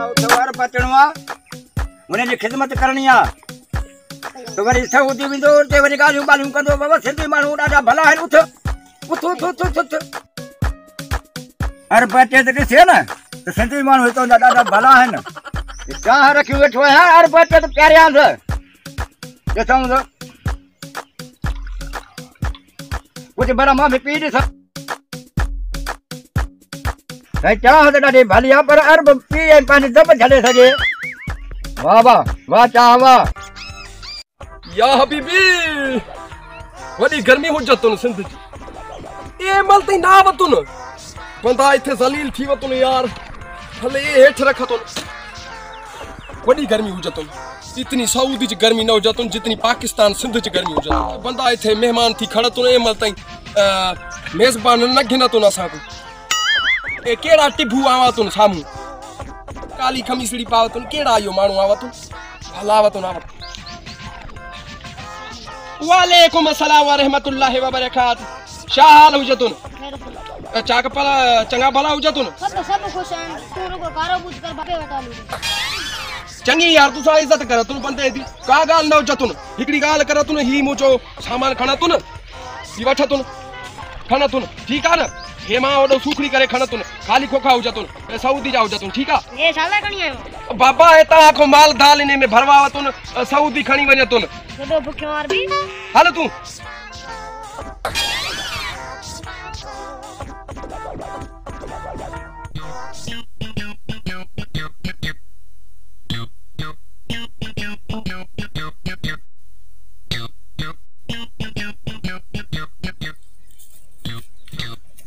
उठवार पचणवा उन्हें जी खिदमत करनी आ तो वरी सऊदी विंदो ते वरी गालियूं बालियूं कंदो बाबा सिंधी माण्हू ॾाढा भला आहिनि उठ उठ उठ उठ उठ हर बचे त ॾिसे न त सिंधी माण्हू हितां जा ॾाढा भला आहिनि चाह रखियो वेठो है हर बचे त प्यारे आंद ॾिसूं त कुछ बड़ा मां भी पी ॾिस चाह त ॾाढी भली आहे पर अरब पी पंहिंजी दम छॾे सघे वाह वाह वाह चाह वाह या हबीबी वडी गर्मी हो जतुन सिंध जी ए मल तई ना वतुन बंदा इथे जलील थी वतुन यार हले ए हेठ रखतुन वडी गर्मी हो जतुन इतनी सऊदी जी गर्मी न हो जतुन जितनी पाकिस्तान सिंध जी गर्मी हो जतुन बंदा इथे मेहमान थी खड़तुन ए मल तई मेजबान न घिनतुन असा को ए केड़ा टिभू आवतुन सामू काली खमीसड़ी पावतुन केड़ा आयो मानू आवतुन हलावतुन आवत वालेकुम अस्सलाम व रहमतुल्लाहि व बरकात शाहाल हुजतुन चाक पला चंगा भला हुजतुन सब खुश हैं तू रुको कारो पूछ कर बापे बता लू चंगी यार तू सा इज्जत कर तू बंदे दी का गाल न हुजतुन हिकड़ी गाल करतुन ही मुचो सामान खणतुन ही वठतुन खणतुन ठीक आ न हे मां ओडो सुखड़ी करे खणतुन खाली खोखा हुजतुन सऊदी जा हुजतुन ठीक आ ये साला कणी आयो बाबा एता को माल दाल इने में भरवावतुन सऊदी खणी वजतुन तो भूखे मार भी हाल तू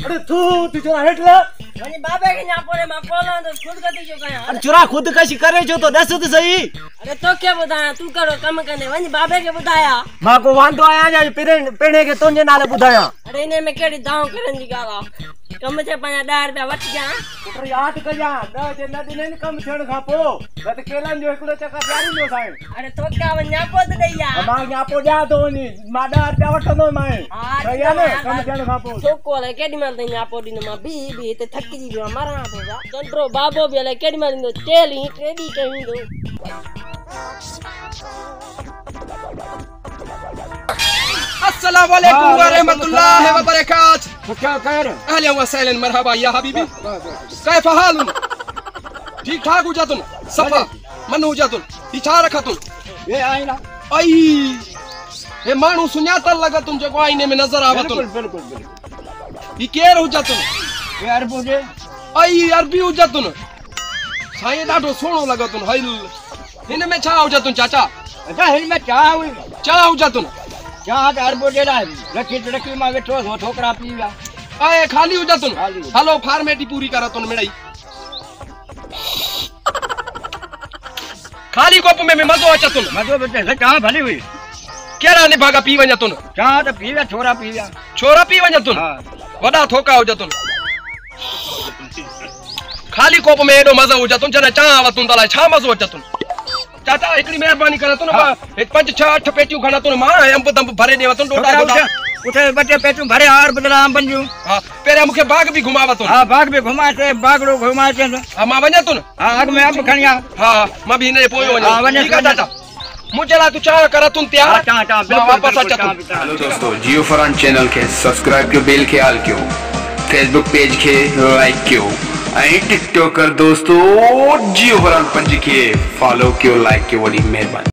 अरे तू चुरा हेठला वनी बाबे के न्या पोरे मा कोला तो खुद कती जो कया अरे चुरा खुद कशी करे जो तो दस तो सही अरे तो क्या बताया तू करो कम करने वनी बाबे के बताया मां को वांदो आया जा पेणे के तुंजे नाले बुधाया अरे इने में केड़ी दाव करन जी गाला कम से 10 रुपया वठ जा पुत्र याद कजा द जे नदी ने कम छण खा पो त केलन जो एकलो चका प्यारी नो साई अरे तो क्या वन्या पोद दैया मां न्या पो जा तो नी मा 10 रुपया वठनो मां सही ने कम छण खा पो तो कोले केडी माल दैया पोडी न मा बी ते थकी जी मारा पोगा कंट्रो बाबो बेले केडी माल नो तेली ट्रेडी कहिंदो अस्सलाम वालेकुम व रहमतुल्लाहि व बरकात क्या खैर अहलन व सहलन मरहबा या हबीबी कैफ हालुन ठीक ठाक हो जातुन सफा मन हो जातुन इछा रखतुन ये आईना आई हे मानू सुन्यातल लगतुन जो आईने में नजर आवतुन बिल्कुल बिल्कुल ई केर हो जातुन ये अरबो जे आई अरबी हो जातुन साईं डाडो सोणो लगतुन हल हिन में छा हो जातुन चाचा अच्छा हिन में चाह हुई चाह हो जातुन चाह त अरबो जे रखी मां वेठो हो ठोकरा पी विया आए खाली हो जातुन खाली हो। हलो फार्मेटी पूरी करतुन मिड़ई खाली कोप में मजो अचतुन मजो बेटे चाह भली हुई केरा ने भागा पी वञतुन चाह त पी विया छोरा पी विया छोरा पी वञतुन हा वडा थोका हो जतुन खाली कोप में एडो मजा हो जतुन जने चाह आवतुन तला छा मजो अचतुन चाचा एकड़ी मेहरबानी करतुन एक 5 6 8 पेटियूं खणतुन मां अंब दंब भरे देवतुन डोडा डोडा उठे बटे पेटू भरे और बदला बंजू हां पेरे मुखे बाग भी घुमावतुन हां बाग भी घुमाते बागड़ो घुमाते हां मां वञतुन हां अग में अब खणिया हां मां भी ने पोयो वञा हां वञे ठीक है चाचा मुझे ला तू चाह करतुन त्यार चाह बिल्कुल वापस अचतुन हेलो दोस्तों जियो फरहान चैनल के सब्सक्राइब क्यों बेल के हाल क्यों फेसबुक पेज के लाइक क्यों टिकटॉकर दोस्तों जियो फरहान पंजी के फॉलो क्यों लाइक क्यों बड़ी मेहरबानी।